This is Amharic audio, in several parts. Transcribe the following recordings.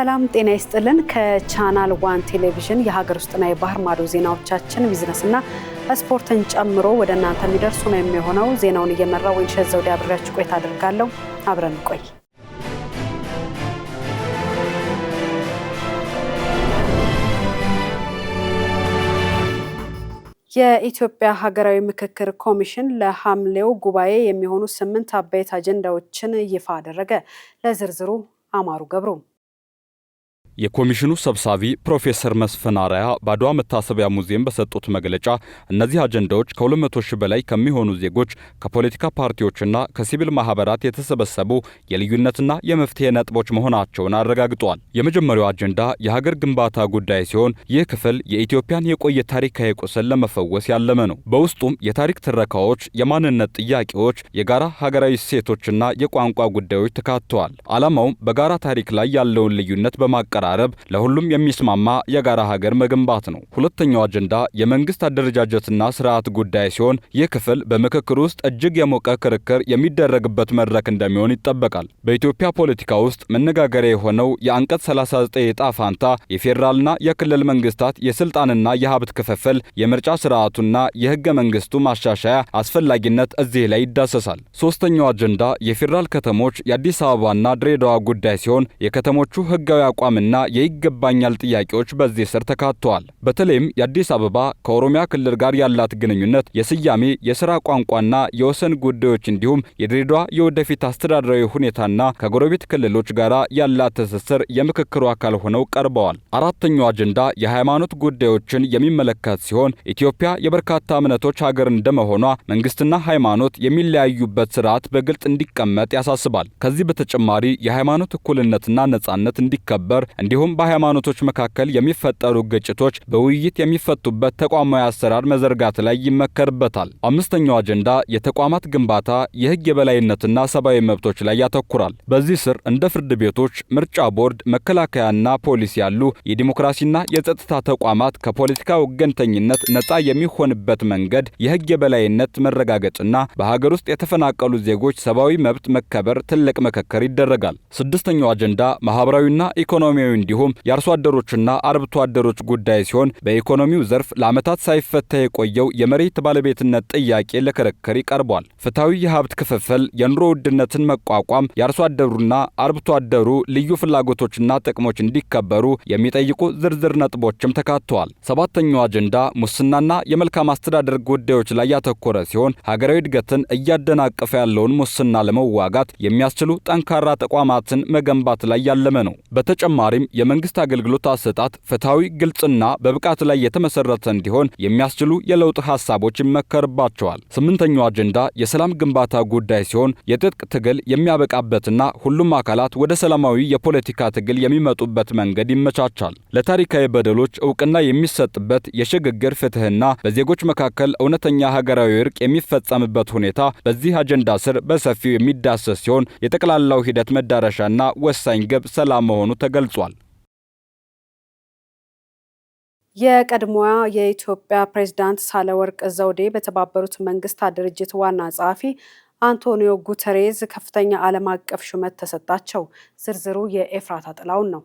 ሰላም ጤና ይስጥልን። ከቻናል 1 ቴሌቪዥን የሀገር ውስጥና የባህር ማዶ ዜናዎቻችን ቢዝነስና ስፖርትን ጨምሮ ወደ እናንተ የሚደርሱ ነው የሚሆነው። ዜናውን እየመራው ወይንሸት ዘውዴ አብሬያችሁ ቆይታ አደርጋለሁ። አብረን ቆይ። የኢትዮጵያ ሀገራዊ ምክክር ኮሚሽን ለሐምሌው ጉባኤ የሚሆኑ 8 አበይት አጀንዳዎችን ይፋ አደረገ። ለዝርዝሩ አማሩ ገብሩ። የኮሚሽኑ ሰብሳቢ ፕሮፌሰር መስፍን አርአያ በአድዋ መታሰቢያ ሙዚየም በሰጡት መግለጫ እነዚህ አጀንዳዎች ከ200 ሺህ በላይ ከሚሆኑ ዜጎች ከፖለቲካ ፓርቲዎችና ከሲቪል ማህበራት የተሰበሰቡ የልዩነትና የመፍትሄ ነጥቦች መሆናቸውን አረጋግጠዋል። የመጀመሪያው አጀንዳ የሀገር ግንባታ ጉዳይ ሲሆን ይህ ክፍል የኢትዮጵያን የቆየ ታሪካዊ ቁስል ለመፈወስ ያለመ ነው። በውስጡም የታሪክ ትረካዎች፣ የማንነት ጥያቄዎች፣ የጋራ ሀገራዊ እሴቶችና የቋንቋ ጉዳዮች ተካተዋል። ዓላማውም በጋራ ታሪክ ላይ ያለውን ልዩነት በማቀራረብ ለሁሉም የሚስማማ የጋራ ሀገር መገንባት ነው። ሁለተኛው አጀንዳ የመንግስት አደረጃጀትና ስርዓት ጉዳይ ሲሆን ይህ ክፍል በምክክር ውስጥ እጅግ የሞቀ ክርክር የሚደረግበት መድረክ እንደሚሆን ይጠበቃል። በኢትዮጵያ ፖለቲካ ውስጥ መነጋገሪያ የሆነው የአንቀጽ 39 ዕጣ ፋንታ፣ የፌዴራልና የክልል መንግስታት የስልጣንና የሀብት ክፍፍል፣ የምርጫ ስርዓቱና የህገ መንግስቱ ማሻሻያ አስፈላጊነት እዚህ ላይ ይዳሰሳል። ሶስተኛው አጀንዳ የፌዴራል ከተሞች የአዲስ አበባና ድሬዳዋ ጉዳይ ሲሆን የከተሞቹ ህጋዊ አቋምና የይገባኛል ጥያቄዎች በዚህ ስር ተካተዋል። በተለይም የአዲስ አበባ ከኦሮሚያ ክልል ጋር ያላት ግንኙነት፣ የስያሜ፣ የሥራ ቋንቋና የወሰን ጉዳዮች እንዲሁም የድሬዳዋ የወደፊት አስተዳደራዊ ሁኔታና ከጎረቤት ክልሎች ጋር ያላት ትስስር የምክክሩ አካል ሆነው ቀርበዋል። አራተኛው አጀንዳ የሃይማኖት ጉዳዮችን የሚመለከት ሲሆን ኢትዮጵያ የበርካታ እምነቶች ሀገር እንደመሆኗ መንግስትና ሃይማኖት የሚለያዩበት ስርዓት በግልጽ እንዲቀመጥ ያሳስባል። ከዚህ በተጨማሪ የሃይማኖት እኩልነትና ነጻነት እንዲከበር እንዲሁም በሃይማኖቶች መካከል የሚፈጠሩ ግጭቶች በውይይት የሚፈቱበት ተቋማዊ አሰራር መዘርጋት ላይ ይመከርበታል። አምስተኛው አጀንዳ የተቋማት ግንባታ፣ የህግ የበላይነትና ሰብአዊ መብቶች ላይ ያተኩራል። በዚህ ስር እንደ ፍርድ ቤቶች፣ ምርጫ ቦርድ፣ መከላከያና ፖሊስ ያሉ የዲሞክራሲና የጸጥታ ተቋማት ከፖለቲካ ወገንተኝነት ነጻ የሚሆንበት መንገድ፣ የህግ የበላይነት መረጋገጥና በሀገር ውስጥ የተፈናቀሉ ዜጎች ሰብአዊ መብት መከበር ትልቅ ምክክር ይደረጋል። ስድስተኛው አጀንዳ ማህበራዊና ኢኮኖሚያዊ እንዲሁም የአርሶ አደሮችና አርብቶ አደሮች ጉዳይ ሲሆን በኢኮኖሚው ዘርፍ ለዓመታት ሳይፈታ የቆየው የመሬት ባለቤትነት ጥያቄ ለክርክር ይቀርቧል። ፍትሐዊ የሀብት ክፍፍል፣ የኑሮ ውድነትን መቋቋም፣ የአርሶ አደሩና አርብቶ አደሩ ልዩ ፍላጎቶችና ጥቅሞች እንዲከበሩ የሚጠይቁ ዝርዝር ነጥቦችም ተካተዋል። ሰባተኛው አጀንዳ ሙስናና የመልካም አስተዳደር ጉዳዮች ላይ ያተኮረ ሲሆን ሀገራዊ እድገትን እያደናቀፈ ያለውን ሙስና ለመዋጋት የሚያስችሉ ጠንካራ ተቋማትን መገንባት ላይ ያለመ ነው። በተጨማሪም የመንግስት አገልግሎት አሰጣጥ ፍትሐዊ፣ ግልጽና በብቃት ላይ የተመሰረተ እንዲሆን የሚያስችሉ የለውጥ ሐሳቦች ይመከርባቸዋል። ስምንተኛው አጀንዳ የሰላም ግንባታ ጉዳይ ሲሆን የትጥቅ ትግል የሚያበቃበትና ሁሉም አካላት ወደ ሰላማዊ የፖለቲካ ትግል የሚመጡበት መንገድ ይመቻቻል። ለታሪካዊ በደሎች ዕውቅና የሚሰጥበት የሽግግር ፍትህና በዜጎች መካከል እውነተኛ ሀገራዊ እርቅ የሚፈጸምበት ሁኔታ በዚህ አጀንዳ ስር በሰፊው የሚዳሰስ ሲሆን የጠቅላላው ሂደት መዳረሻና ወሳኝ ግብ ሰላም መሆኑ ተገልጿል። የቀድሞዋ የኢትዮጵያ ፕሬዝዳንት ሳህለወርቅ ዘውዴ በተባበሩት መንግስታት ድርጅት ዋና ጸሐፊ አንቶኒዮ ጉተሬዝ ከፍተኛ ዓለም አቀፍ ሹመት ተሰጣቸው። ዝርዝሩ የኤፍራታ ጥላውን ነው።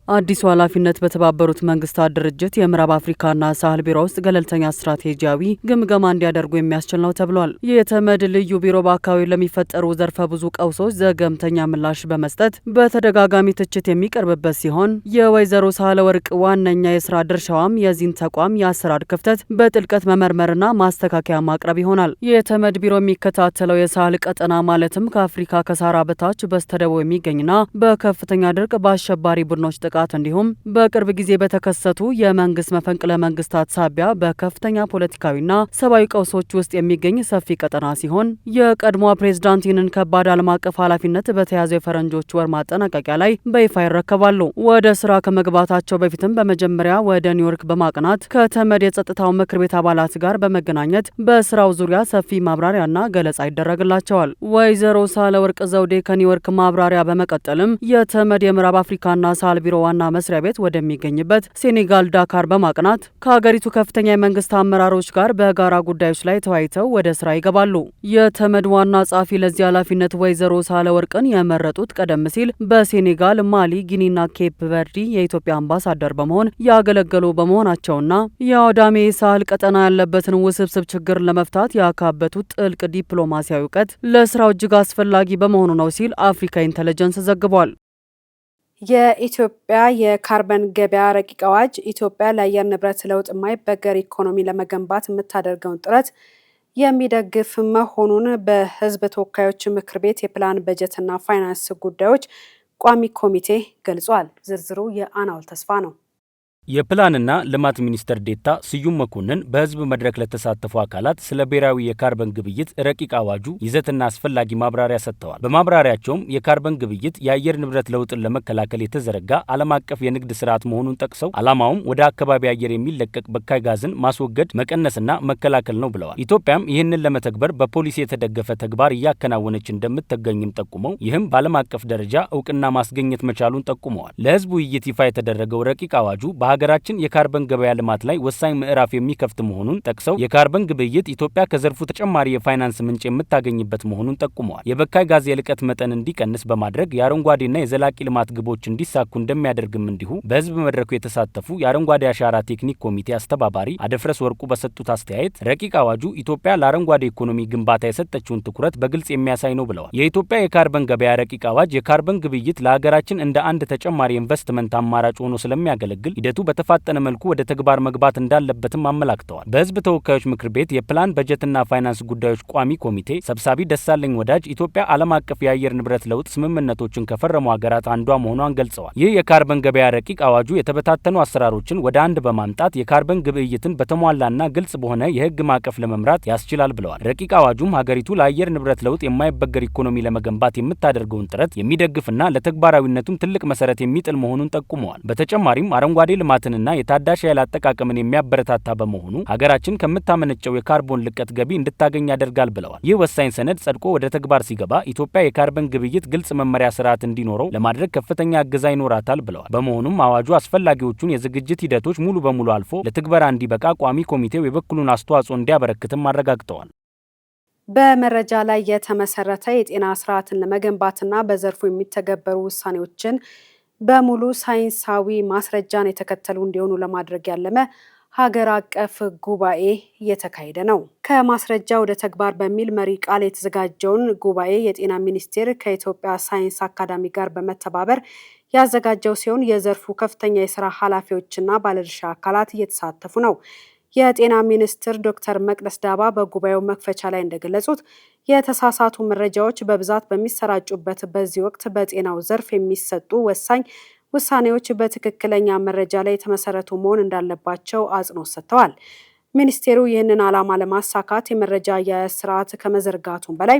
አዲሱ ኃላፊነት በተባበሩት መንግስታት ድርጅት የምዕራብ አፍሪካና ሳህል ቢሮ ውስጥ ገለልተኛ ስትራቴጂያዊ ግምገማ እንዲያደርጉ የሚያስችል ነው ተብሏል። የተመድ ልዩ ቢሮ በአካባቢው ለሚፈጠሩ ዘርፈ ብዙ ቀውሶች ዘገምተኛ ምላሽ በመስጠት በተደጋጋሚ ትችት የሚቀርብበት ሲሆን የወይዘሮ ሳህለወርቅ ዋነኛ የስራ ድርሻዋም የዚህን ተቋም የአሰራር ክፍተት በጥልቀት መመርመርና ማስተካከያ ማቅረብ ይሆናል። የተመድ ቢሮ የሚከታተለው የሳህል ቀጠና ማለትም ከአፍሪካ ከሳህራ በታች በስተደቡብ የሚገኝና በከፍተኛ ድርቅ በአሸባሪ ቡድኖች ጥቃት እንዲሁም በቅርብ ጊዜ በተከሰቱ የመንግስት መፈንቅለ መንግስታት ሳቢያ በከፍተኛ ፖለቲካዊና ሰብአዊ ቀውሶች ውስጥ የሚገኝ ሰፊ ቀጠና ሲሆን የቀድሞዋ ፕሬዝዳንት ይህንን ከባድ ዓለም አቀፍ ኃላፊነት በተያዘው የፈረንጆች ወር ማጠናቀቂያ ላይ በይፋ ይረከባሉ። ወደ ስራ ከመግባታቸው በፊትም በመጀመሪያ ወደ ኒውዮርክ በማቅናት ከተመድ የጸጥታው ምክር ቤት አባላት ጋር በመገናኘት በስራው ዙሪያ ሰፊ ማብራሪያና ገለጻ ይደረግላቸዋል። ወይዘሮ ሳህለወርቅ ዘውዴ ከኒውዮርክ ማብራሪያ በመቀጠልም የተመድ የምዕራብ አፍሪካና ሳህል ቢሮ ዋና መስሪያ ቤት ወደሚገኝበት ሴኔጋል ዳካር በማቅናት ከሀገሪቱ ከፍተኛ የመንግስት አመራሮች ጋር በጋራ ጉዳዮች ላይ ተወያይተው ወደ ስራ ይገባሉ። የተመድ ዋና ጸሐፊ ለዚህ ኃላፊነት ወይዘሮ ሳህለወርቅን የመረጡት ቀደም ሲል በሴኔጋል፣ ማሊ፣ ጊኒና ኬፕ ቨርዲ የኢትዮጵያ አምባሳደር በመሆን ያገለገሉ በመሆናቸውና የአውዳሜ ሳህል ቀጠና ያለበትን ውስብስብ ችግር ለመፍታት ያካበቱት ጥልቅ ዲፕሎማሲያዊ እውቀት ለስራው እጅግ አስፈላጊ በመሆኑ ነው ሲል አፍሪካ ኢንተለጀንስ ዘግቧል። የኢትዮጵያ የካርበን ገበያ ረቂቅ አዋጅ ኢትዮጵያ ለአየር ንብረት ለውጥ የማይበገር ኢኮኖሚ ለመገንባት የምታደርገውን ጥረት የሚደግፍ መሆኑን በሕዝብ ተወካዮች ምክር ቤት የፕላን በጀትና ፋይናንስ ጉዳዮች ቋሚ ኮሚቴ ገልጿል። ዝርዝሩ የአናውል ተስፋ ነው። የፕላንና ልማት ሚኒስትር ዴኤታ ስዩም መኮንን በህዝብ መድረክ ለተሳተፉ አካላት ስለ ብሔራዊ የካርበን ግብይት ረቂቅ አዋጁ ይዘትና አስፈላጊ ማብራሪያ ሰጥተዋል። በማብራሪያቸውም የካርበን ግብይት የአየር ንብረት ለውጥን ለመከላከል የተዘረጋ ዓለም አቀፍ የንግድ ስርዓት መሆኑን ጠቅሰው ዓላማውም ወደ አካባቢ አየር የሚለቀቅ በካይ ጋዝን ማስወገድ፣ መቀነስና መከላከል ነው ብለዋል። ኢትዮጵያም ይህንን ለመተግበር በፖሊሲ የተደገፈ ተግባር እያከናወነች እንደምትገኝም ጠቁመው ይህም በዓለም አቀፍ ደረጃ እውቅና ማስገኘት መቻሉን ጠቁመዋል። ለህዝብ ውይይት ይፋ የተደረገው ረቂቅ አዋጁ በሀገራችን የካርበን ገበያ ልማት ላይ ወሳኝ ምዕራፍ የሚከፍት መሆኑን ጠቅሰው የካርበን ግብይት ኢትዮጵያ ከዘርፉ ተጨማሪ የፋይናንስ ምንጭ የምታገኝበት መሆኑን ጠቁመዋል። የበካይ ጋዝ የልቀት መጠን እንዲቀንስ በማድረግ የአረንጓዴና የዘላቂ ልማት ግቦች እንዲሳኩ እንደሚያደርግም እንዲሁ በህዝብ መድረኩ የተሳተፉ የአረንጓዴ አሻራ ቴክኒክ ኮሚቴ አስተባባሪ አደፍረስ ወርቁ በሰጡት አስተያየት ረቂቅ አዋጁ ኢትዮጵያ ለአረንጓዴ ኢኮኖሚ ግንባታ የሰጠችውን ትኩረት በግልጽ የሚያሳይ ነው ብለዋል። የኢትዮጵያ የካርበን ገበያ ረቂቅ አዋጅ የካርበን ግብይት ለሀገራችን እንደ አንድ ተጨማሪ ኢንቨስትመንት አማራጭ ሆኖ ስለሚያገለግል ሂደቱ በተፋጠነ መልኩ ወደ ተግባር መግባት እንዳለበትም አመላክተዋል። በህዝብ ተወካዮች ምክር ቤት የፕላን በጀትና ፋይናንስ ጉዳዮች ቋሚ ኮሚቴ ሰብሳቢ ደሳለኝ ወዳጅ ኢትዮጵያ ዓለም አቀፍ የአየር ንብረት ለውጥ ስምምነቶችን ከፈረሙ ሀገራት አንዷ መሆኗን ገልጸዋል። ይህ የካርበን ገበያ ረቂቅ አዋጁ የተበታተኑ አሰራሮችን ወደ አንድ በማምጣት የካርበን ግብይትን በተሟላና ግልጽ በሆነ የህግ ማዕቀፍ ለመምራት ያስችላል ብለዋል። ረቂቅ አዋጁም ሀገሪቱ ለአየር ንብረት ለውጥ የማይበገር ኢኮኖሚ ለመገንባት የምታደርገውን ጥረት የሚደግፍና ለተግባራዊነቱም ትልቅ መሰረት የሚጥል መሆኑን ጠቁመዋል። በተጨማሪም አረንጓዴ ልማትንና የታዳሽ ኃይል አጠቃቀምን የሚያበረታታ በመሆኑ ሀገራችን ከምታመነጨው የካርቦን ልቀት ገቢ እንድታገኝ ያደርጋል ብለዋል። ይህ ወሳኝ ሰነድ ጸድቆ ወደ ተግባር ሲገባ ኢትዮጵያ የካርበን ግብይት ግልጽ መመሪያ ስርዓት እንዲኖረው ለማድረግ ከፍተኛ እገዛ ይኖራታል ብለዋል። በመሆኑም አዋጁ አስፈላጊዎቹን የዝግጅት ሂደቶች ሙሉ በሙሉ አልፎ ለትግበራ እንዲበቃ ቋሚ ኮሚቴው የበኩሉን አስተዋጽኦ እንዲያበረክትም አረጋግጠዋል። በመረጃ ላይ የተመሰረተ የጤና ስርዓትን ለመገንባትና በዘርፉ የሚተገበሩ ውሳኔዎችን በሙሉ ሳይንሳዊ ማስረጃን የተከተሉ እንዲሆኑ ለማድረግ ያለመ ሀገር አቀፍ ጉባኤ እየተካሄደ ነው። ከማስረጃ ወደ ተግባር በሚል መሪ ቃል የተዘጋጀውን ጉባኤ የጤና ሚኒስቴር ከኢትዮጵያ ሳይንስ አካዳሚ ጋር በመተባበር ያዘጋጀው ሲሆን የዘርፉ ከፍተኛ የስራ ኃላፊዎችና ባለድርሻ አካላት እየተሳተፉ ነው። የጤና ሚኒስትር ዶክተር መቅደስ ዳባ በጉባኤው መክፈቻ ላይ እንደገለጹት የተሳሳቱ መረጃዎች በብዛት በሚሰራጩበት በዚህ ወቅት በጤናው ዘርፍ የሚሰጡ ወሳኝ ውሳኔዎች በትክክለኛ መረጃ ላይ የተመሰረቱ መሆን እንዳለባቸው አጽንኦት ሰጥተዋል። ሚኒስቴሩ ይህንን ዓላማ ለማሳካት የመረጃ አያያዝ ስርዓት ከመዘርጋቱም በላይ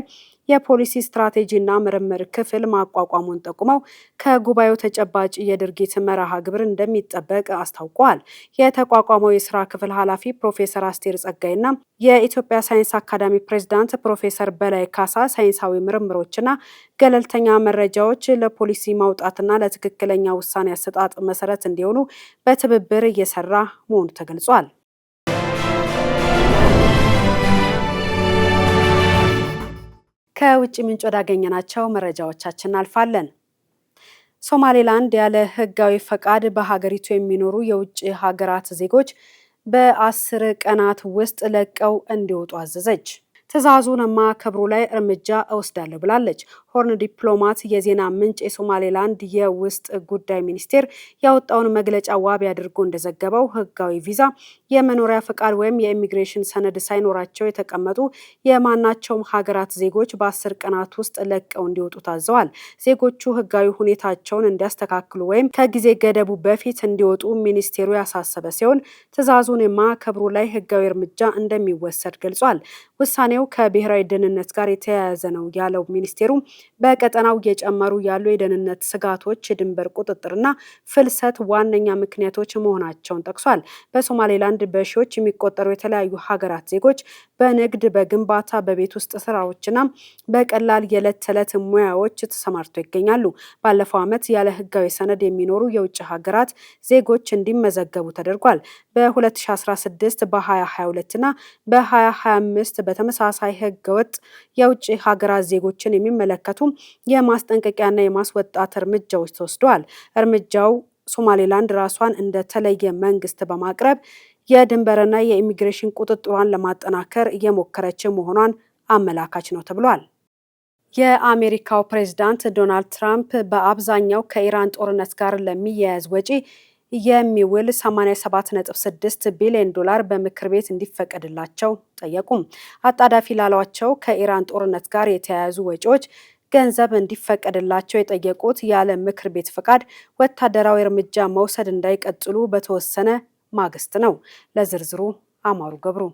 የፖሊሲ ስትራቴጂና ምርምር ክፍል ማቋቋሙን ጠቁመው ከጉባኤው ተጨባጭ የድርጊት መርሃ ግብር እንደሚጠበቅ አስታውቀዋል። የተቋቋመው የስራ ክፍል ኃላፊ ፕሮፌሰር አስቴር ጸጋይና የኢትዮጵያ ሳይንስ አካዳሚ ፕሬዝዳንት ፕሮፌሰር በላይ ካሳ ሳይንሳዊ ምርምሮችና ገለልተኛ መረጃዎች ለፖሊሲ ማውጣትና ለትክክለኛ ውሳኔ አሰጣጥ መሰረት እንዲሆኑ በትብብር እየሰራ መሆኑ ተገልጿል። ከውጭ ምንጭ ወዳገኘናቸው መረጃዎቻችን እናልፋለን። ሶማሌላንድ ያለ ሕጋዊ ፈቃድ በሀገሪቱ የሚኖሩ የውጭ ሀገራት ዜጎች በ10 ቀናት ውስጥ ለቀው እንዲወጡ አዘዘች። ትዕዛዙን ማክበሩ ላይ እርምጃ እወስዳለሁ ብላለች። ሆርን ዲፕሎማት የዜና ምንጭ የሶማሌላንድ የውስጥ ጉዳይ ሚኒስቴር ያወጣውን መግለጫ ዋቢ አድርጎ እንደዘገበው ህጋዊ ቪዛ፣ የመኖሪያ ፈቃድ ወይም የኢሚግሬሽን ሰነድ ሳይኖራቸው የተቀመጡ የማናቸውም ሀገራት ዜጎች በ10 ቀናት ውስጥ ለቀው እንዲወጡ ታዘዋል። ዜጎቹ ህጋዊ ሁኔታቸውን እንዲያስተካክሉ ወይም ከጊዜ ገደቡ በፊት እንዲወጡ ሚኒስቴሩ ያሳሰበ ሲሆን ትዕዛዙን ማክበሩ ላይ ህጋዊ እርምጃ እንደሚወሰድ ገልጿል። ውሳኔው ከብሔራዊ ደህንነት ጋር የተያያዘ ነው ያለው ሚኒስቴሩ በቀጠናው እየጨመሩ ያሉ የደህንነት ስጋቶች የድንበር ቁጥጥርና ፍልሰት ዋነኛ ምክንያቶች መሆናቸውን ጠቅሷል። በሶማሌላንድ በሺዎች የሚቆጠሩ የተለያዩ ሀገራት ዜጎች በንግድ፣ በግንባታ፣ በቤት ውስጥ ስራዎችና በቀላል የዕለት ተዕለት ሙያዎች ተሰማርተው ይገኛሉ። ባለፈው ዓመት ያለ ህጋዊ ሰነድ የሚኖሩ የውጭ ሀገራት ዜጎች እንዲመዘገቡ ተደርጓል። በ2016 በ2022 እና በ2025 በተመሳሳይ ህገወጥ የውጭ ሀገራት ዜጎችን የሚመለከቱ የማስጠንቀቂያና የማስወጣት እርምጃዎች ተወስደዋል። እርምጃው ሶማሌላንድ ራሷን እንደ ተለየ መንግስት በማቅረብ የድንበርና የኢሚግሬሽን ቁጥጥሯን ለማጠናከር እየሞከረች መሆኗን አመላካች ነው ተብሏል። የአሜሪካው ፕሬዝዳንት ዶናልድ ትራምፕ በአብዛኛው ከኢራን ጦርነት ጋር ለሚያያዝ ወጪ የሚውል 87.6 ቢሊዮን ዶላር በምክር ቤት እንዲፈቀድላቸው ጠየቁ። አጣዳፊ ላሏቸው ከኢራን ጦርነት ጋር የተያያዙ ወጪዎች ገንዘብ እንዲፈቀድላቸው የጠየቁት ያለ ምክር ቤት ፈቃድ ወታደራዊ እርምጃ መውሰድ እንዳይቀጥሉ በተወሰነ ማግስት ነው። ለዝርዝሩ አማሩ ገብሩ።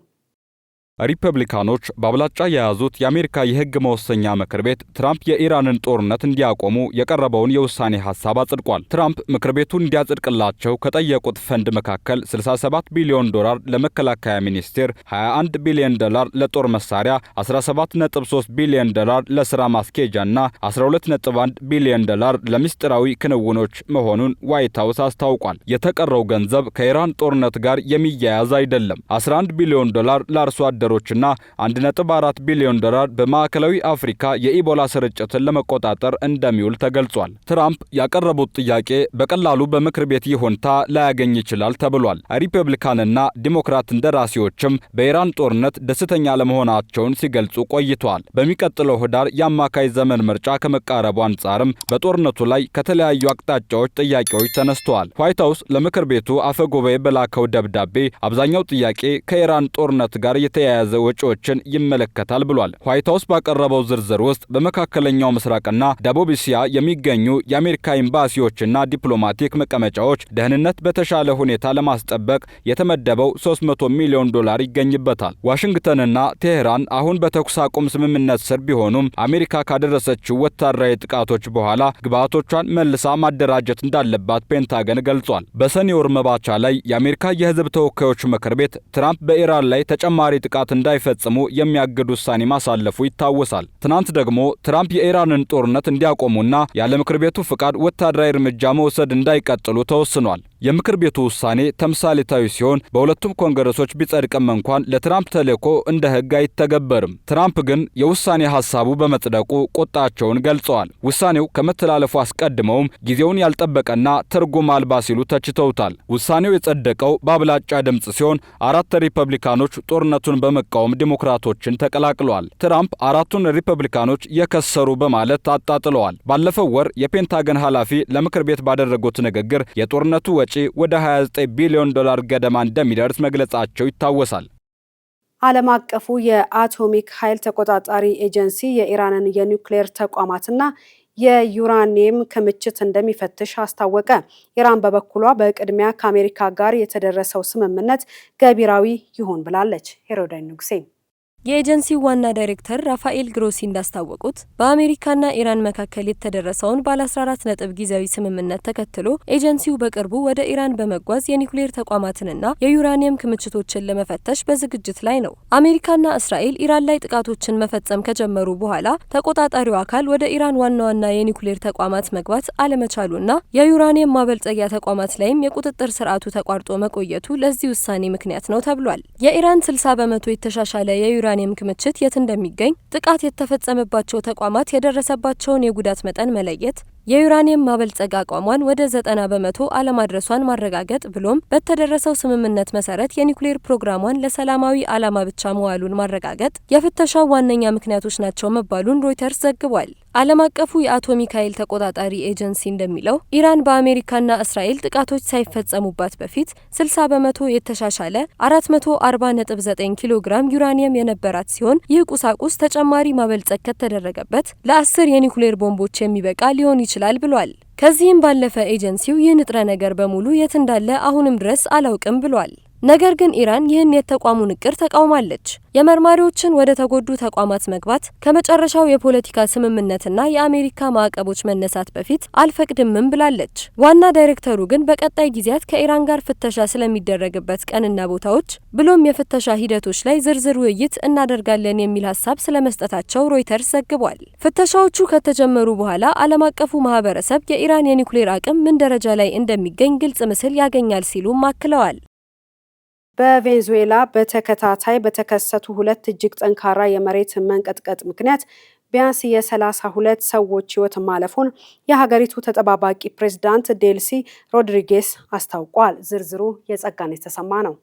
ሪፐብሊካኖች በአብላጫ የያዙት የአሜሪካ የሕግ መወሰኛ ምክር ቤት ትራምፕ የኢራንን ጦርነት እንዲያቆሙ የቀረበውን የውሳኔ ሐሳብ አጽድቋል። ትራምፕ ምክር ቤቱ እንዲያጸድቅላቸው ከጠየቁት ፈንድ መካከል 67 ቢሊዮን ዶላር ለመከላከያ ሚኒስቴር፣ 21 ቢሊዮን ዶላር ለጦር መሳሪያ፣ 17.3 ቢሊዮን ዶላር ለሥራ ማስኬጃና 12.1 ቢሊዮን ዶላር ለምስጢራዊ ክንውኖች መሆኑን ዋይት ሀውስ አስታውቋል። የተቀረው ገንዘብ ከኢራን ጦርነት ጋር የሚያያዝ አይደለም። 11 ቢሊዮን ዶላር ለአርሶ አደሮችና 1.4 ቢሊዮን ዶላር በማዕከላዊ አፍሪካ የኢቦላ ስርጭትን ለመቆጣጠር እንደሚውል ተገልጿል። ትራምፕ ያቀረቡት ጥያቄ በቀላሉ በምክር ቤት ይሁንታ ላያገኝ ይችላል ተብሏል። ሪፐብሊካንና ዲሞክራት እንደራሴዎችም በኢራን ጦርነት ደስተኛ ለመሆናቸውን ሲገልጹ ቆይተዋል። በሚቀጥለው ህዳር የአማካይ ዘመን ምርጫ ከመቃረቡ አንጻርም በጦርነቱ ላይ ከተለያዩ አቅጣጫዎች ጥያቄዎች ተነስተዋል። ዋይት ሀውስ ለምክር ቤቱ አፈጉባኤ በላከው ደብዳቤ አብዛኛው ጥያቄ ከኢራን ጦርነት ጋር የተያያዘ ወጪዎችን ይመለከታል ብሏል። ዋይት ሀውስ ባቀረበው ዝርዝር ውስጥ በመካከለኛው ምስራቅና ደቡብ እስያ የሚገኙ የአሜሪካ ኤምባሲዎችና ዲፕሎማቲክ መቀመጫዎች ደህንነት በተሻለ ሁኔታ ለማስጠበቅ የተመደበው 300 ሚሊዮን ዶላር ይገኝበታል። ዋሽንግተንና ቴሄራን አሁን በተኩስ አቁም ስምምነት ስር ቢሆኑም አሜሪካ ካደረሰችው ወታደራዊ ጥቃቶች በኋላ ግብዓቶቿን መልሳ ማደራጀት እንዳለባት ፔንታገን ገልጿል። በሰኔ ወር መባቻ ላይ የአሜሪካ የህዝብ ተወካዮች ምክር ቤት ትራምፕ በኢራን ላይ ተጨማሪ ጥቃት እንዳይፈጽሙ የሚያግድ ውሳኔ ማሳለፉ ይታወሳል። ትናንት ደግሞ ትራምፕ የኢራንን ጦርነት እንዲያቆሙና ያለ ምክር ቤቱ ፍቃድ ወታደራዊ እርምጃ መውሰድ እንዳይቀጥሉ ተወስኗል። የምክር ቤቱ ውሳኔ ተምሳሌታዊ ሲሆን በሁለቱም ኮንግረሶች ቢጸድቅም እንኳን ለትራምፕ ተልዕኮ እንደ ህግ አይተገበርም። ትራምፕ ግን የውሳኔ ሐሳቡ በመጽደቁ ቁጣቸውን ገልጸዋል። ውሳኔው ከመተላለፉ አስቀድመውም ጊዜውን ያልጠበቀና ትርጉም አልባ ሲሉ ተችተውታል። ውሳኔው የጸደቀው በአብላጫ ድምፅ ሲሆን 4 ሪፐብሊካኖች ጦርነቱን በመቃወም ዲሞክራቶችን ተቀላቅለዋል። ትራምፕ 4ቱን ሪፐብሊካኖች የከሰሩ በማለት አጣጥለዋል። ባለፈው ወር የፔንታገን ኃላፊ ለምክር ቤት ባደረጉት ንግግር የጦርነቱ ወጪ ወደ 29 ቢሊዮን ዶላር ገደማ እንደሚደርስ መግለጻቸው ይታወሳል። ዓለም አቀፉ የአቶሚክ ኃይል ተቆጣጣሪ ኤጀንሲ የኢራንን የኒውክሌር ተቋማትና የዩራኒየም ክምችት እንደሚፈትሽ አስታወቀ። ኢራን በበኩሏ በቅድሚያ ከአሜሪካ ጋር የተደረሰው ስምምነት ገቢራዊ ይሁን ብላለች። ሄሮዳይ ንጉሴ የኤጀንሲው ዋና ዳይሬክተር ራፋኤል ግሮሲ እንዳስታወቁት በአሜሪካና ኢራን መካከል የተደረሰውን ባለ 14 ነጥብ ጊዜያዊ ስምምነት ተከትሎ ኤጀንሲው በቅርቡ ወደ ኢራን በመጓዝ የኒውክሌር ተቋማትንና የዩራኒየም ክምችቶችን ለመፈተሽ በዝግጅት ላይ ነው። አሜሪካና እስራኤል ኢራን ላይ ጥቃቶችን መፈጸም ከጀመሩ በኋላ ተቆጣጣሪው አካል ወደ ኢራን ዋና ዋና የኒውክሌር ተቋማት መግባት አለመቻሉና የዩራኒየም ማበልጸጊያ ተቋማት ላይም የቁጥጥር ስርዓቱ ተቋርጦ መቆየቱ ለዚህ ውሳኔ ምክንያት ነው ተብሏል። የኢራን 60 በመቶ የተሻሻለ የዩራኒየም ክምችት የት እንደሚገኝ፣ ጥቃት የተፈጸመባቸው ተቋማት የደረሰባቸውን የጉዳት መጠን መለየት፣ የዩራኒየም ማበልጸግ አቋሟን ወደ 90 በመቶ አለማድረሷን ማረጋገጥ ብሎም በተደረሰው ስምምነት መሰረት የኒውክሌር ፕሮግራሟን ለሰላማዊ ዓላማ ብቻ መዋሉን ማረጋገጥ የፍተሻው ዋነኛ ምክንያቶች ናቸው መባሉን ሮይተርስ ዘግቧል። ዓለም አቀፉ የአቶሚክ ኃይል ተቆጣጣሪ ኤጀንሲ እንደሚለው ኢራን በአሜሪካና እስራኤል ጥቃቶች ሳይፈጸሙባት በፊት 60 በመቶ የተሻሻለ 440.9 ኪሎ ግራም ዩራኒየም የነበራት ሲሆን ይህ ቁሳቁስ ተጨማሪ ማበልጸግ ከተደረገበት ለ10 የኒውክሌር ቦምቦች የሚበቃ ሊሆን ይችላል ብሏል። ከዚህም ባለፈ ኤጀንሲው ይህ ንጥረ ነገር በሙሉ የት እንዳለ አሁንም ድረስ አላውቅም ብሏል። ነገር ግን ኢራን ይህን የተቋሙን እቅድ ተቃውማለች። የመርማሪዎችን ወደ ተጎዱ ተቋማት መግባት ከመጨረሻው የፖለቲካ ስምምነትና የአሜሪካ ማዕቀቦች መነሳት በፊት አልፈቅድምም ብላለች። ዋና ዳይሬክተሩ ግን በቀጣይ ጊዜያት ከኢራን ጋር ፍተሻ ስለሚደረግበት ቀንና ቦታዎች ብሎም የፍተሻ ሂደቶች ላይ ዝርዝር ውይይት እናደርጋለን የሚል ሀሳብ ስለመስጠታቸው ሮይተርስ ዘግቧል። ፍተሻዎቹ ከተጀመሩ በኋላ ዓለም አቀፉ ማህበረሰብ የኢራን የኒውክሌር አቅም ምን ደረጃ ላይ እንደሚገኝ ግልጽ ምስል ያገኛል ሲሉም አክለዋል። በቬንዙዌላ በተከታታይ በተከሰቱ ሁለት እጅግ ጠንካራ የመሬት መንቀጥቀጥ ምክንያት ቢያንስ የ32 ሰዎች ሕይወት ማለፉን የሀገሪቱ ተጠባባቂ ፕሬዝዳንት ዴልሲ ሮድሪጌስ አስታውቋል። ዝርዝሩ የጸጋን የተሰማ ነው።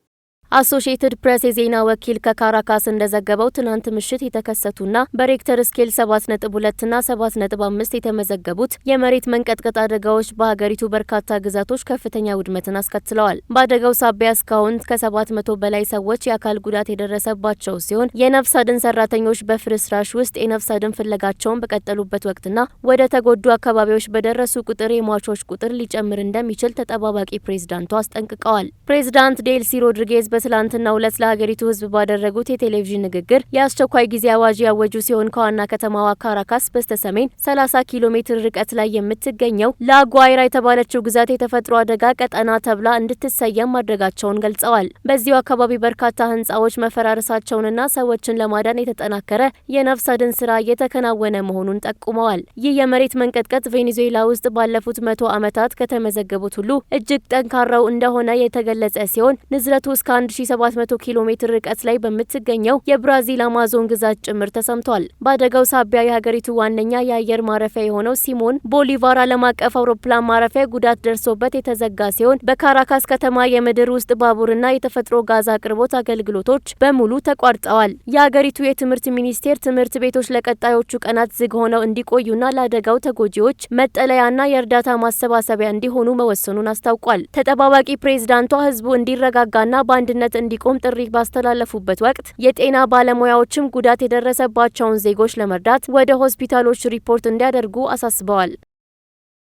አሶሺየትድ ፕሬስ የዜና ወኪል ከካራካስ እንደዘገበው ትናንት ምሽት የተከሰቱና በሬክተር ስኬል 7.2 እና 7.5 የተመዘገቡት የመሬት መንቀጥቀጥ አደጋዎች በሀገሪቱ በርካታ ግዛቶች ከፍተኛ ውድመትን አስከትለዋል። በአደጋው ሳቢያ እስካሁን ከ700 በላይ ሰዎች የአካል ጉዳት የደረሰባቸው ሲሆን የነፍስ አድን ሰራተኞች በፍርስራሽ ውስጥ የነፍስ አድን ፍለጋቸውን በቀጠሉበት ወቅትና ወደ ተጎዱ አካባቢዎች በደረሱ ቁጥር የሟቾች ቁጥር ሊጨምር እንደሚችል ተጠባባቂ ፕሬዝዳንቱ አስጠንቅቀዋል። ፕሬዝዳንት ዴልሲ ሮድሪጌዝ በትላንትናው ዕለት ለሀገሪቱ ሕዝብ ባደረጉት የቴሌቪዥን ንግግር የአስቸኳይ ጊዜ አዋጅ ያወጁ ሲሆን ከዋና ከተማዋ ካራካስ በስተሰሜን 30 ኪሎ ሜትር ርቀት ላይ የምትገኘው ላጓይራ የተባለችው ግዛት የተፈጥሮ አደጋ ቀጠና ተብላ እንድትሰየም ማድረጋቸውን ገልጸዋል። በዚሁ አካባቢ በርካታ ህንጻዎች መፈራረሳቸውንና ሰዎችን ለማዳን የተጠናከረ የነፍስ አድን ስራ እየተከናወነ መሆኑን ጠቁመዋል። ይህ የመሬት መንቀጥቀጥ ቬኔዙዌላ ውስጥ ባለፉት 100 ዓመታት ከተመዘገቡት ሁሉ እጅግ ጠንካራው እንደሆነ የተገለጸ ሲሆን ንዝረቱ እስከ 1700 ኪሎ ሜትር ርቀት ላይ በምትገኘው የብራዚል አማዞን ግዛት ጭምር ተሰምቷል። በአደጋው ሳቢያ የሀገሪቱ ዋነኛ የአየር ማረፊያ የሆነው ሲሞን ቦሊቫር ዓለም አቀፍ አውሮፕላን ማረፊያ ጉዳት ደርሶበት የተዘጋ ሲሆን በካራካስ ከተማ የምድር ውስጥ ባቡርና የተፈጥሮ ጋዝ አቅርቦት አገልግሎቶች በሙሉ ተቋርጠዋል። የሀገሪቱ የትምህርት ሚኒስቴር ትምህርት ቤቶች ለቀጣዮቹ ቀናት ዝግ ሆነው እንዲቆዩና ለአደጋው ተጎጂዎች መጠለያና የእርዳታ ማሰባሰቢያ እንዲሆኑ መወሰኑን አስታውቋል። ተጠባባቂ ፕሬዝዳንቷ ህዝቡ እንዲረጋጋና በአንድነት እንዲቆም ጥሪ ባስተላለፉበት ወቅት የጤና ባለሙያዎችም ጉዳት የደረሰባቸውን ዜጎች ለመርዳት ወደ ሆስፒታሎች ሪፖርት እንዲያደርጉ አሳስበዋል።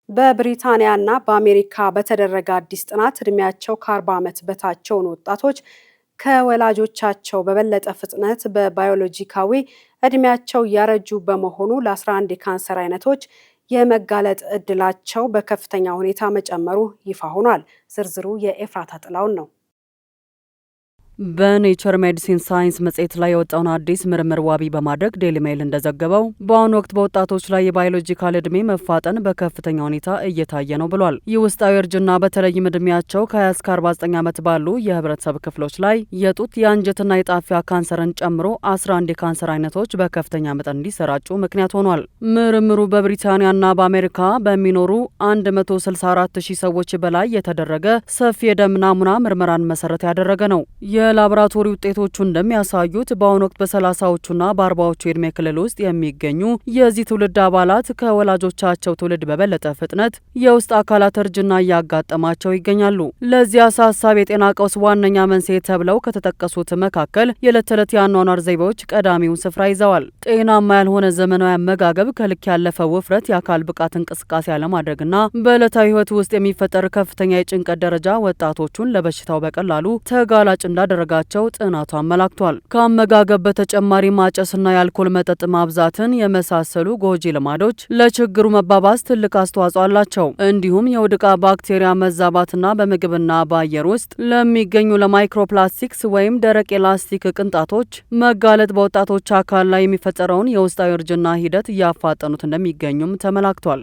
በብሪታንያና በአሜሪካ በተደረገ አዲስ ጥናት እድሜያቸው ከ40 ዓመት በታች የሆኑ ወጣቶች ከወላጆቻቸው በበለጠ ፍጥነት በባዮሎጂካዊ እድሜያቸው እያረጁ በመሆኑ ለ11 የካንሰር አይነቶች የመጋለጥ እድላቸው በከፍተኛ ሁኔታ መጨመሩ ይፋ ሆኗል። ዝርዝሩ የኤፍራታ ጥላውን ነው። በኔቸር ሜዲሲን ሳይንስ መጽሔት ላይ የወጣውን አዲስ ምርምር ዋቢ በማድረግ ዴይሊ ሜይል እንደዘገበው በአሁኑ ወቅት በወጣቶች ላይ የባዮሎጂካል እድሜ መፋጠን በከፍተኛ ሁኔታ እየታየ ነው ብሏል። ይህ ውስጣዊ እርጅና በተለይም እድሜያቸው ከ20 እስከ 49 ዓመት ባሉ የህብረተሰብ ክፍሎች ላይ የጡት የአንጀትና የጣፊያ ካንሰርን ጨምሮ 11 የካንሰር አይነቶች በከፍተኛ መጠን እንዲሰራጩ ምክንያት ሆኗል። ምርምሩ በብሪታንያና በአሜሪካ በሚኖሩ 164,000 ሰዎች በላይ የተደረገ ሰፊ የደም ናሙና ምርመራን መሰረት ያደረገ ነው። የላቦራቶሪ ውጤቶቹ እንደሚያሳዩት በአሁኑ ወቅት በ30ዎቹና በ40ዎቹ የዕድሜ ክልል ውስጥ የሚገኙ የዚህ ትውልድ አባላት ከወላጆቻቸው ትውልድ በበለጠ ፍጥነት የውስጥ አካላት እርጅና እያጋጠማቸው ይገኛሉ። ለዚህ አሳሳቢ የጤና ቀውስ ዋነኛ መንስኤ ተብለው ከተጠቀሱት መካከል የዕለት ተዕለት የአኗኗር ዘይቤዎች ቀዳሚውን ስፍራ ይዘዋል። ጤናማ ያልሆነ ዘመናዊ አመጋገብ፣ ከልክ ያለፈ ውፍረት፣ የአካል ብቃት እንቅስቃሴ አለማድረግና በዕለታዊ ህይወት ውስጥ የሚፈጠር ከፍተኛ የጭንቀት ደረጃ ወጣቶቹን ለበሽታው በቀላሉ ተጋላጭ እንዳደረጋቸው ጥናቱ አመላክቷል። ከአመጋገብ በተጨማሪ ማጨስና የአልኮል መጠጥ ማብዛትን የመሳሰሉ ጎጂ ልማዶች ለችግሩ መባባስ ትልቅ አስተዋጽኦ አላቸው። እንዲሁም የሆድ ዕቃ ባክቴሪያ መዛባትና በምግብና በአየር ውስጥ ለሚገኙ ለማይክሮፕላስቲክስ ወይም ደረቅ የላስቲክ ቅንጣቶች መጋለጥ በወጣቶች አካል ላይ የሚፈጠረውን የውስጣዊ እርጅና ሂደት እያፋጠኑት እንደሚገኙም ተመላክቷል።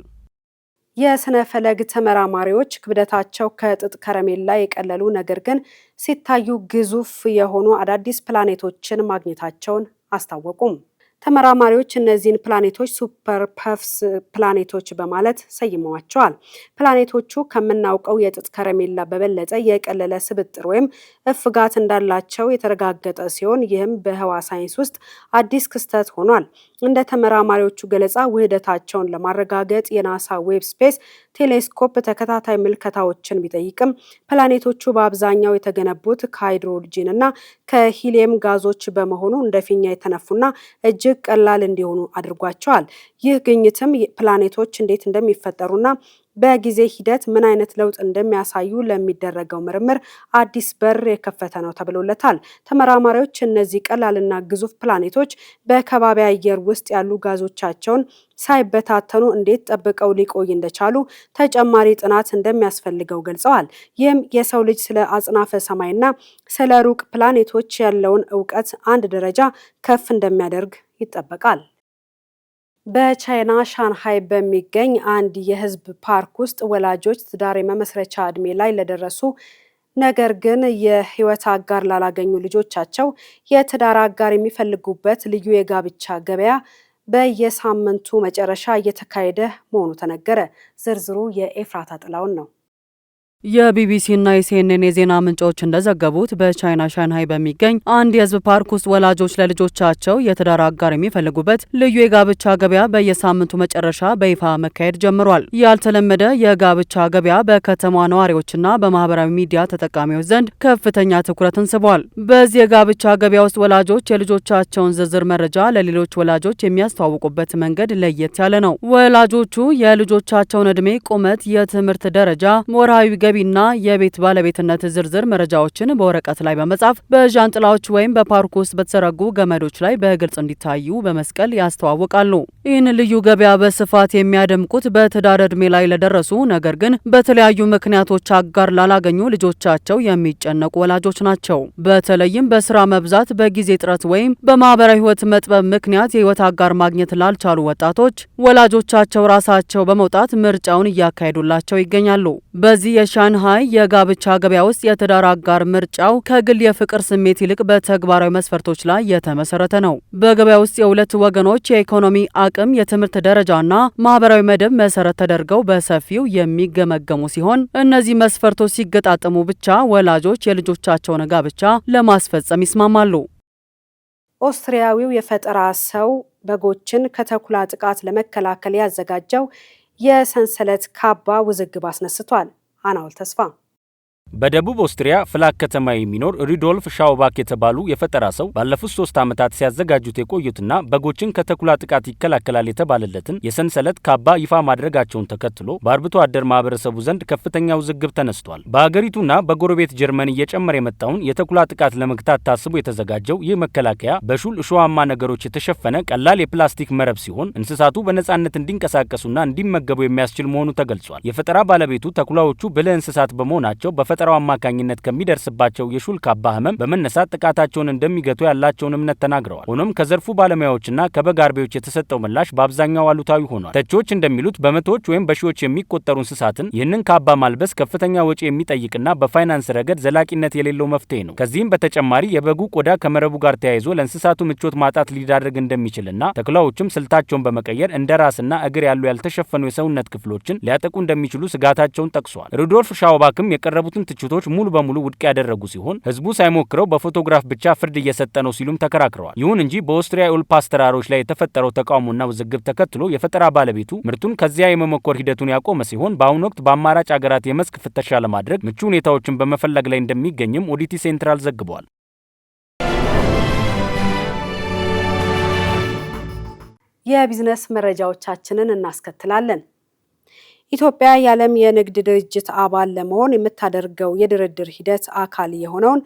የስነ ፈለግ ተመራማሪዎች ክብደታቸው ከጥጥ ከረሜላ የቀለሉ ነገር ግን ሲታዩ ግዙፍ የሆኑ አዳዲስ ፕላኔቶችን ማግኘታቸውን አስታወቁም። ተመራማሪዎች እነዚህን ፕላኔቶች ሱፐር ፐፍስ ፕላኔቶች በማለት ሰይመዋቸዋል። ፕላኔቶቹ ከምናውቀው የጥጥ ከረሜላ በበለጠ የቀለለ ስብጥር ወይም እፍጋት እንዳላቸው የተረጋገጠ ሲሆን ይህም በህዋ ሳይንስ ውስጥ አዲስ ክስተት ሆኗል። እንደ ተመራማሪዎቹ ገለጻ ውህደታቸውን ለማረጋገጥ የናሳ ዌብ ስፔስ ቴሌስኮፕ ተከታታይ ምልከታዎችን ቢጠይቅም ፕላኔቶቹ በአብዛኛው የተገነቡት ከሃይድሮጂን እና ከሂሊየም ጋዞች በመሆኑ እንደ ፊኛ የተነፉና እጅግ ቀላል እንዲሆኑ አድርጓቸዋል። ይህ ግኝትም ፕላኔቶች እንዴት እንደሚፈጠሩና በጊዜ ሂደት ምን አይነት ለውጥ እንደሚያሳዩ ለሚደረገው ምርምር አዲስ በር የከፈተ ነው ተብሎለታል። ተመራማሪዎች እነዚህ ቀላልና ግዙፍ ፕላኔቶች በከባቢ አየር ውስጥ ያሉ ጋዞቻቸውን ሳይበታተኑ እንዴት ጠብቀው ሊቆይ እንደቻሉ ተጨማሪ ጥናት እንደሚያስፈልገው ገልጸዋል። ይህም የሰው ልጅ ስለ አጽናፈ ሰማይና ስለ ሩቅ ፕላኔቶች ያለውን እውቀት አንድ ደረጃ ከፍ እንደሚያደርግ ይጠበቃል። በቻይና ሻንሃይ በሚገኝ አንድ የሕዝብ ፓርክ ውስጥ ወላጆች ትዳር የመመስረቻ ዕድሜ ላይ ለደረሱ ነገር ግን የህይወት አጋር ላላገኙ ልጆቻቸው የትዳር አጋር የሚፈልጉበት ልዩ የጋብቻ ገበያ በየሳምንቱ መጨረሻ እየተካሄደ መሆኑ ተነገረ። ዝርዝሩ የኤፍራታ ጥላውን ነው። የቢቢሲና የሲኤንኤን የዜና ምንጮች እንደዘገቡት በቻይና ሻንሃይ በሚገኝ አንድ የህዝብ ፓርክ ውስጥ ወላጆች ለልጆቻቸው የትዳር አጋር የሚፈልጉበት ልዩ የጋብቻ ገበያ በየሳምንቱ መጨረሻ በይፋ መካሄድ ጀምሯል። ያልተለመደ የጋብቻ ገበያ በከተማ ነዋሪዎችና በማህበራዊ ሚዲያ ተጠቃሚዎች ዘንድ ከፍተኛ ትኩረትን ስቧል። በዚህ የጋብቻ ገበያ ውስጥ ወላጆች የልጆቻቸውን ዝርዝር መረጃ ለሌሎች ወላጆች የሚያስተዋውቁበት መንገድ ለየት ያለ ነው። ወላጆቹ የልጆቻቸውን ዕድሜ፣ ቁመት፣ የትምህርት ደረጃ፣ ወርሃዊ ገቢና የቤት ባለቤትነት ዝርዝር መረጃዎችን በወረቀት ላይ በመጻፍ በዣንጥላዎች ወይም በፓርክ ውስጥ በተዘረጉ ገመዶች ላይ በግልጽ እንዲታዩ በመስቀል ያስተዋውቃሉ። ይህን ልዩ ገበያ በስፋት የሚያደምቁት በትዳር ዕድሜ ላይ ለደረሱ ነገር ግን በተለያዩ ምክንያቶች አጋር ላላገኙ ልጆቻቸው የሚጨነቁ ወላጆች ናቸው። በተለይም በስራ መብዛት፣ በጊዜ እጥረት ወይም በማህበራዊ ህይወት መጥበብ ምክንያት የህይወት አጋር ማግኘት ላልቻሉ ወጣቶች ወላጆቻቸው ራሳቸው በመውጣት ምርጫውን እያካሄዱላቸው ይገኛሉ። በዚህ ሻንሃይ የጋብቻ ገበያ ውስጥ የትዳር አጋር ምርጫው ከግል የፍቅር ስሜት ይልቅ በተግባራዊ መስፈርቶች ላይ የተመሰረተ ነው። በገበያ ውስጥ የሁለት ወገኖች የኢኮኖሚ አቅም፣ የትምህርት ደረጃና ማህበራዊ መደብ መሰረት ተደርገው በሰፊው የሚገመገሙ ሲሆን እነዚህ መስፈርቶች ሲገጣጠሙ ብቻ ወላጆች የልጆቻቸውን ጋብቻ ለማስፈጸም ይስማማሉ። ኦስትሪያዊው የፈጠራ ሰው በጎችን ከተኩላ ጥቃት ለመከላከል ያዘጋጀው የሰንሰለት ካባ ውዝግብ አስነስቷል። አናውል ተስፋ በደቡብ ኦስትሪያ ፍላግ ከተማ የሚኖር ሩዶልፍ ሻውባክ የተባሉ የፈጠራ ሰው ባለፉት 3 ዓመታት ሲያዘጋጁት የቆዩትና በጎችን ከተኩላ ጥቃት ይከላከላል የተባለለትን የሰንሰለት ካባ ይፋ ማድረጋቸውን ተከትሎ በአርብቶ አደር ማህበረሰቡ ዘንድ ከፍተኛ ውዝግብ ተነስቷል። በአገሪቱና በጎረቤት ጀርመን እየጨመረ የመጣውን የተኩላ ጥቃት ለመግታት ታስቦ የተዘጋጀው ይህ መከላከያ በሹል እሾሃማ ነገሮች የተሸፈነ ቀላል የፕላስቲክ መረብ ሲሆን እንስሳቱ በነጻነት እንዲንቀሳቀሱና እንዲመገቡ የሚያስችል መሆኑ ተገልጿል። የፈጠራ ባለቤቱ ተኩላዎቹ ብልህ እንስሳት በመሆናቸው በፈጠራው አማካኝነት ከሚደርስባቸው የሹል ካባ ህመም በመነሳት ጥቃታቸውን እንደሚገቱ ያላቸውን እምነት ተናግረዋል። ሆኖም ከዘርፉ ባለሙያዎችና ከበግ አርቢዎች የተሰጠው ምላሽ በአብዛኛው አሉታዊ ሆኗል። ተቺዎች እንደሚሉት በመቶዎች ወይም በሺዎች የሚቆጠሩ እንስሳትን ይህንን ካባ ማልበስ ከፍተኛ ወጪ የሚጠይቅና በፋይናንስ ረገድ ዘላቂነት የሌለው መፍትሄ ነው። ከዚህም በተጨማሪ የበጉ ቆዳ ከመረቡ ጋር ተያይዞ ለእንስሳቱ ምቾት ማጣት ሊዳርግ እንደሚችልና ተኩላዎችም ስልታቸውን በመቀየር እንደ ራስና እግር ያሉ ያልተሸፈኑ የሰውነት ክፍሎችን ሊያጠቁ እንደሚችሉ ስጋታቸውን ጠቅሷል። ሩዶልፍ ሻውባክም የቀረቡትን ትችቶች ሙሉ በሙሉ ውድቅ ያደረጉ ሲሆን ህዝቡ ሳይሞክረው በፎቶግራፍ ብቻ ፍርድ እየሰጠ ነው ሲሉም ተከራክረዋል። ይሁን እንጂ በኦስትሪያ ኡልፓስ ተራሮች ላይ የተፈጠረው ተቃውሞና ውዝግብ ተከትሎ የፈጠራ ባለቤቱ ምርቱን ከዚያ የመሞከር ሂደቱን ያቆመ ሲሆን በአሁኑ ወቅት በአማራጭ ሀገራት የመስክ ፍተሻ ለማድረግ ምቹ ሁኔታዎችን በመፈለግ ላይ እንደሚገኝም ኦዲቲ ሴንትራል ዘግቧል። የቢዝነስ መረጃዎቻችንን እናስከትላለን። ኢትዮጵያ የዓለም የንግድ ድርጅት አባል ለመሆን የምታደርገው የድርድር ሂደት አካል የሆነውን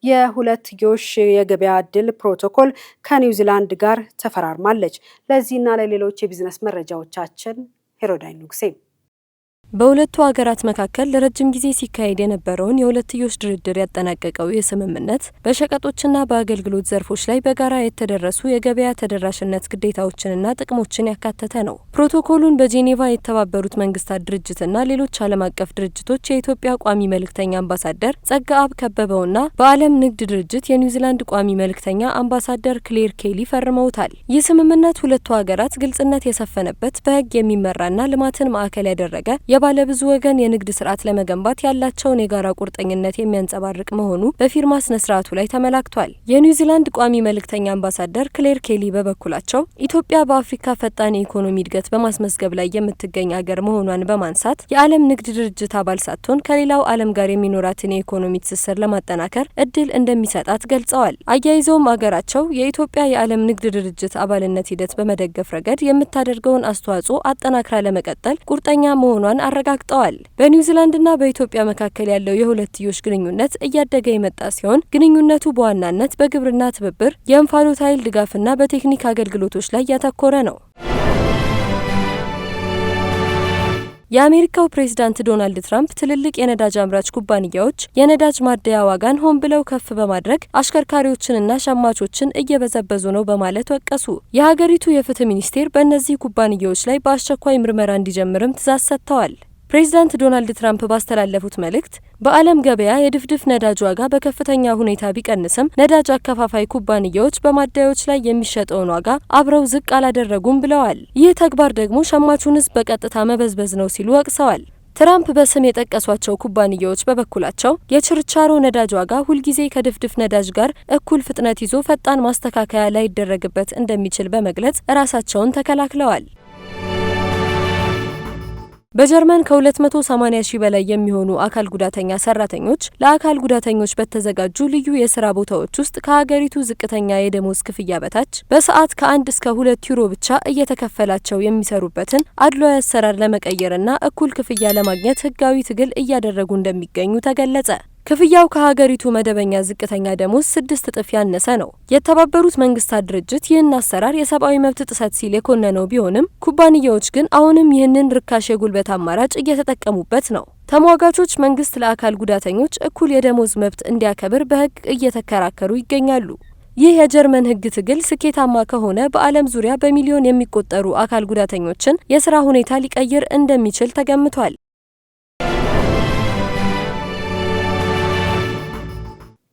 የሁለትዮሽ የገበያ ዕድል ፕሮቶኮል ከኒውዚላንድ ጋር ተፈራርማለች። ለዚህና ለሌሎች የቢዝነስ መረጃዎቻችን ሄሮዳይ ንጉሴ። በሁለቱ ሀገራት መካከል ለረጅም ጊዜ ሲካሄድ የነበረውን የሁለትዮሽ ድርድር ያጠናቀቀው ይህ ስምምነት በሸቀጦችና በአገልግሎት ዘርፎች ላይ በጋራ የተደረሱ የገበያ ተደራሽነት ግዴታዎችንና ጥቅሞችን ያካተተ ነው። ፕሮቶኮሉን በጄኔቫ የተባበሩት መንግስታት ድርጅትና ሌሎች ዓለም አቀፍ ድርጅቶች የኢትዮጵያ ቋሚ መልእክተኛ አምባሳደር ጸጋአብ ከበበውና በዓለም ንግድ ድርጅት የኒውዚላንድ ቋሚ መልእክተኛ አምባሳደር ክሌር ኬሊ ፈርመውታል። ይህ ስምምነት ሁለቱ ሀገራት ግልጽነት የሰፈነበት በህግ የሚመራና ልማትን ማዕከል ያደረገ ባለብዙ ወገን የንግድ ስርዓት ለመገንባት ያላቸውን የጋራ ቁርጠኝነት የሚያንጸባርቅ መሆኑ በፊርማ ስነ ስርዓቱ ላይ ተመላክቷል። የኒውዚላንድ ቋሚ መልእክተኛ አምባሳደር ክሌር ኬሊ በበኩላቸው ኢትዮጵያ በአፍሪካ ፈጣን የኢኮኖሚ እድገት በማስመዝገብ ላይ የምትገኝ አገር መሆኗን በማንሳት የዓለም ንግድ ድርጅት አባል ሳትሆን ከሌላው ዓለም ጋር የሚኖራትን የኢኮኖሚ ትስስር ለማጠናከር እድል እንደሚሰጣት ገልጸዋል። አያይዘውም አገራቸው የኢትዮጵያ የዓለም ንግድ ድርጅት አባልነት ሂደት በመደገፍ ረገድ የምታደርገውን አስተዋጽኦ አጠናክራ ለመቀጠል ቁርጠኛ መሆኗን አረጋግጠዋል። በኒውዚላንድና በኢትዮጵያ መካከል ያለው የሁለትዮሽ ግንኙነት እያደገ የመጣ ሲሆን ግንኙነቱ በዋናነት በግብርና ትብብር፣ የእንፋሎት ኃይል ድጋፍና በቴክኒክ አገልግሎቶች ላይ ያተኮረ ነው። የአሜሪካው ፕሬዝዳንት ዶናልድ ትራምፕ ትልልቅ የነዳጅ አምራች ኩባንያዎች የነዳጅ ማደያ ዋጋን ሆን ብለው ከፍ በማድረግ አሽከርካሪዎችንና ሸማቾችን እየበዘበዙ ነው በማለት ወቀሱ። የሀገሪቱ የፍትህ ሚኒስቴር በእነዚህ ኩባንያዎች ላይ በአስቸኳይ ምርመራ እንዲጀምርም ትዕዛዝ ሰጥተዋል። ፕሬዝዳንት ዶናልድ ትራምፕ ባስተላለፉት መልእክት በዓለም ገበያ የድፍድፍ ነዳጅ ዋጋ በከፍተኛ ሁኔታ ቢቀንስም ነዳጅ አከፋፋይ ኩባንያዎች በማደያዎች ላይ የሚሸጠውን ዋጋ አብረው ዝቅ አላደረጉም ብለዋል። ይህ ተግባር ደግሞ ሸማቹን ሕዝብ በቀጥታ መበዝበዝ ነው ሲሉ ወቅሰዋል። ትራምፕ በስም የጠቀሷቸው ኩባንያዎች በበኩላቸው የችርቻሮ ነዳጅ ዋጋ ሁልጊዜ ከድፍድፍ ነዳጅ ጋር እኩል ፍጥነት ይዞ ፈጣን ማስተካከያ ላይደረግበት እንደሚችል በመግለጽ ራሳቸውን ተከላክለዋል። በጀርመን ከ280 ሺህ በላይ የሚሆኑ አካል ጉዳተኛ ሰራተኞች ለአካል ጉዳተኞች በተዘጋጁ ልዩ የስራ ቦታዎች ውስጥ ከሀገሪቱ ዝቅተኛ የደሞዝ ክፍያ በታች በሰዓት ከ1 እስከ 2 ዩሮ ብቻ እየተከፈላቸው የሚሰሩበትን አድሏዊ አሰራር ለመቀየርና እኩል ክፍያ ለማግኘት ህጋዊ ትግል እያደረጉ እንደሚገኙ ተገለጸ። ክፍያው ከሀገሪቱ መደበኛ ዝቅተኛ ደሞዝ 6 እጥፍ ያነሰ ነው። የተባበሩት መንግስታት ድርጅት ይህን አሰራር የሰብአዊ መብት ጥሰት ሲል የኮነነው ቢሆንም ኩባንያዎች ግን አሁንም ይህንን ርካሽ የጉልበት አማራጭ እየተጠቀሙበት ነው። ተሟጋቾች መንግስት ለአካል ጉዳተኞች እኩል የደሞዝ መብት እንዲያከብር በህግ እየተከራከሩ ይገኛሉ። ይህ የጀርመን ህግ ትግል ስኬታማ ከሆነ በዓለም ዙሪያ በሚሊዮን የሚቆጠሩ አካል ጉዳተኞችን የስራ ሁኔታ ሊቀይር እንደሚችል ተገምቷል።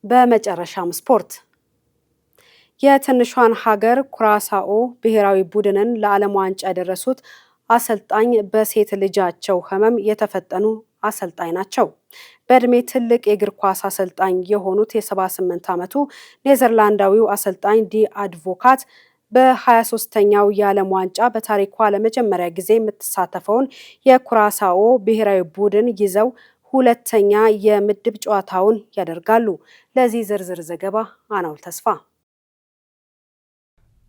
በመጨረሻም ስፖርት። የትንሿን ሀገር ኩራሳኦ ብሔራዊ ቡድንን ለዓለም ዋንጫ ያደረሱት አሰልጣኝ በሴት ልጃቸው ህመም የተፈተኑ አሰልጣኝ ናቸው። በእድሜ ትልቅ የእግር ኳስ አሰልጣኝ የሆኑት የ78 ዓመቱ ኔዘርላንዳዊው አሰልጣኝ ዲ አድቮካት በ23ኛው የዓለም ዋንጫ በታሪኳ ለመጀመሪያ ጊዜ የምትሳተፈውን የኩራሳኦ ብሔራዊ ቡድን ይዘው ሁለተኛ የምድብ ጨዋታውን ያደርጋሉ። ለዚህ ዝርዝር ዘገባ አናውል ተስፋ።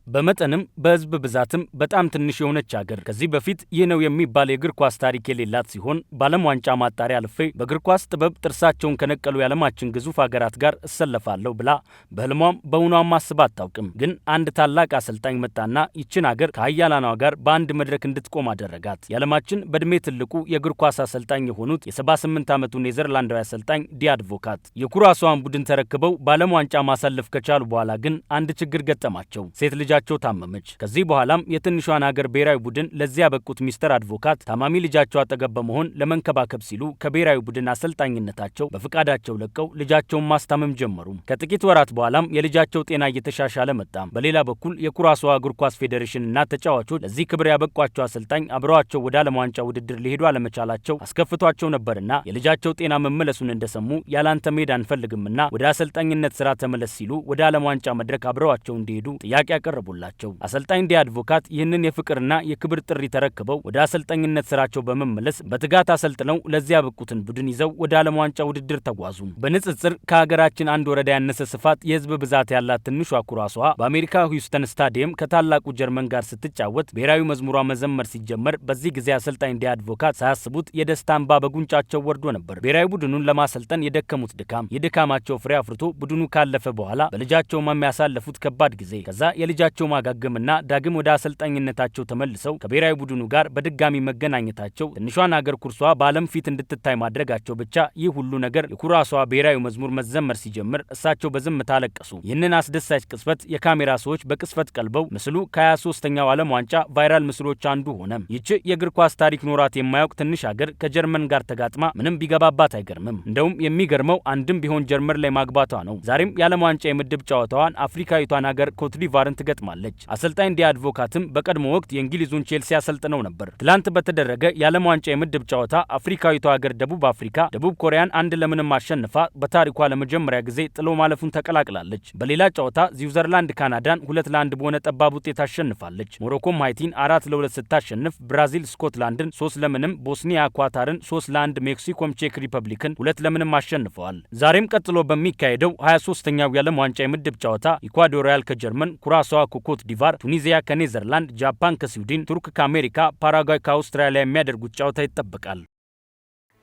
በመጠንም በህዝብ ብዛትም በጣም ትንሽ የሆነች ሀገር ከዚህ በፊት ይህ ነው የሚባል የእግር ኳስ ታሪክ የሌላት ሲሆን በዓለም ዋንጫ ማጣሪያ አልፌ በእግር ኳስ ጥበብ ጥርሳቸውን ከነቀሉ የዓለማችን ግዙፍ ሀገራት ጋር እሰለፋለሁ ብላ በህልሟም በእውኗም አስባ አታውቅም። ግን አንድ ታላቅ አሰልጣኝ መጣና ይችን ሀገር ከሀያላኗ ጋር በአንድ መድረክ እንድትቆም አደረጋት። የዓለማችን በእድሜ ትልቁ የእግር ኳስ አሰልጣኝ የሆኑት የ78 ዓመቱ ኔዘርላንዳዊ አሰልጣኝ ዲ አድቮካት የኩራሳዋን ቡድን ተረክበው በዓለም ዋንጫ ማሳለፍ ከቻሉ በኋላ ግን አንድ ችግር ገጠማቸው። ሴት ልጃቸው ታመመች። ከዚህ በኋላም የትንሿን ሀገር ብሔራዊ ቡድን ለዚያ ያበቁት ሚስተር አድቮካት ታማሚ ልጃቸው አጠገብ በመሆን ለመንከባከብ ሲሉ ከብሔራዊ ቡድን አሰልጣኝነታቸው በፍቃዳቸው ለቀው ልጃቸውን ማስታመም ጀመሩ። ከጥቂት ወራት በኋላም የልጃቸው ጤና እየተሻሻለ መጣ። በሌላ በኩል የኩራሳዋ እግር ኳስ ፌዴሬሽንና ተጫዋቾች ለዚህ ክብር ያበቋቸው አሰልጣኝ አብረዋቸው ወደ ዓለም ዋንጫ ውድድር ሊሄዱ አለመቻላቸው አስከፍቷቸው ነበርና የልጃቸው ጤና መመለሱን እንደሰሙ ያላንተ መሄድ አንፈልግምና ወደ አሰልጣኝነት ስራ ተመለስ ሲሉ ወደ ዓለም ዋንጫ መድረክ አብረዋቸው እንዲሄዱ ጥያቄ ያቀረቡ ላቸው አሰልጣኝ ዲ አድቮካት ይህንን የፍቅርና የክብር ጥሪ ተረክበው ወደ አሰልጣኝነት ስራቸው በመመለስ በትጋት አሰልጥነው ለዚያ ያበቁትን ቡድን ይዘው ወደ ዓለም ዋንጫ ውድድር ተጓዙ። በንጽጽር ከሀገራችን አንድ ወረዳ ያነሰ ስፋት የህዝብ ብዛት ያላት ትንሿ ኩራሳዋ በአሜሪካ ሂውስተን ስታዲየም ከታላቁ ጀርመን ጋር ስትጫወት ብሔራዊ መዝሙሯ መዘመር ሲጀመር በዚህ ጊዜ አሰልጣኝ ዲ አድቮካት ሳያስቡት የደስታ እንባ በጉንጫቸው ወርዶ ነበር። ብሔራዊ ቡድኑን ለማሰልጠን የደከሙት ድካም የድካማቸው ፍሬ አፍርቶ ቡድኑ ካለፈ በኋላ በልጃቸው ያሳለፉት ከባድ ጊዜ ከዛ የልጃቸው ማጋገምና ዳግም ወደ አሰልጣኝነታቸው ተመልሰው ከብሔራዊ ቡድኑ ጋር በድጋሚ መገናኘታቸው ትንሿን ሀገር ኩራሳዋ በዓለም ፊት እንድትታይ ማድረጋቸው ብቻ ይህ ሁሉ ነገር የኩራሳዋ ብሔራዊ መዝሙር መዘመር ሲጀምር እሳቸው በዝምታ አለቀሱ። ይህንን አስደሳች ቅጽበት የካሜራ ሰዎች በቅጽበት ቀልበው ምስሉ ከ23ኛው ዓለም ዋንጫ ቫይራል ምስሎች አንዱ ሆነ። ይህች የእግር ኳስ ታሪክ ኖራት የማያውቅ ትንሽ ሀገር ከጀርመን ጋር ተጋጥማ ምንም ቢገባባት አይገርምም። እንደውም የሚገርመው አንድም ቢሆን ጀርመን ላይ ማግባቷ ነው። ዛሬም የዓለም ዋንጫ የምድብ ጨዋታዋን አፍሪካዊቷን ሀገር ኮትዲቫርን ትገጥማለች። አሰልጣኝ ዲ አድቮካትም በቀድሞ ወቅት የእንግሊዙን ቼልሲ አሰልጥነው ነበር። ትላንት በተደረገ የዓለም ዋንጫ የምድብ ጨዋታ አፍሪካዊቷ ሀገር ደቡብ አፍሪካ ደቡብ ኮሪያን 1-0 አሸንፋ በታሪኳ ለመጀመሪያ ጊዜ ጥሎ ማለፉን ተቀላቅላለች። በሌላ ጨዋታ ስዊዘርላንድ ካናዳን 2-1 በሆነ ጠባብ ውጤት አሸንፋለች። ሞሮኮም ሃይቲን 4-2 ስታሸንፍ ብራዚል ስኮትላንድን 3-0፣ ቦስኒያ ኳታርን 3-1፣ ሜክሲኮም ቼክ ሪፐብሊክን 2-0 አሸንፈዋል። ዛሬም ቀጥሎ በሚካሄደው 23ኛው የዓለም ዋንጫ የምድብ ጨዋታ ኢኳዶሪያል ከጀርመን፣ ኩራሳዋ ከኮት ዲቫር፣ ቱኒዚያ ከኔዘርላንድ፣ ጃፓን ከስዊድን፣ ቱርክ ከአሜሪካ፣ ፓራጓይ ከአውስትራሊያ የሚያደርጉት ጨዋታ ይጠበቃል።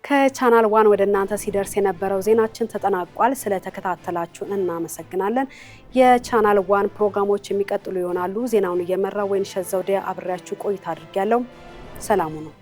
ከቻናል ዋን ወደ እናንተ ሲደርስ የነበረው ዜናችን ተጠናቋል። ስለተከታተላችሁን እናመሰግናለን። የቻናል ዋን ፕሮግራሞች የሚቀጥሉ ይሆናሉ። ዜናውን እየመራ ወይንሸት ዘውዴ አብሬያችሁ ቆይታ አድርጌያለሁ። ሰላሙ ነው።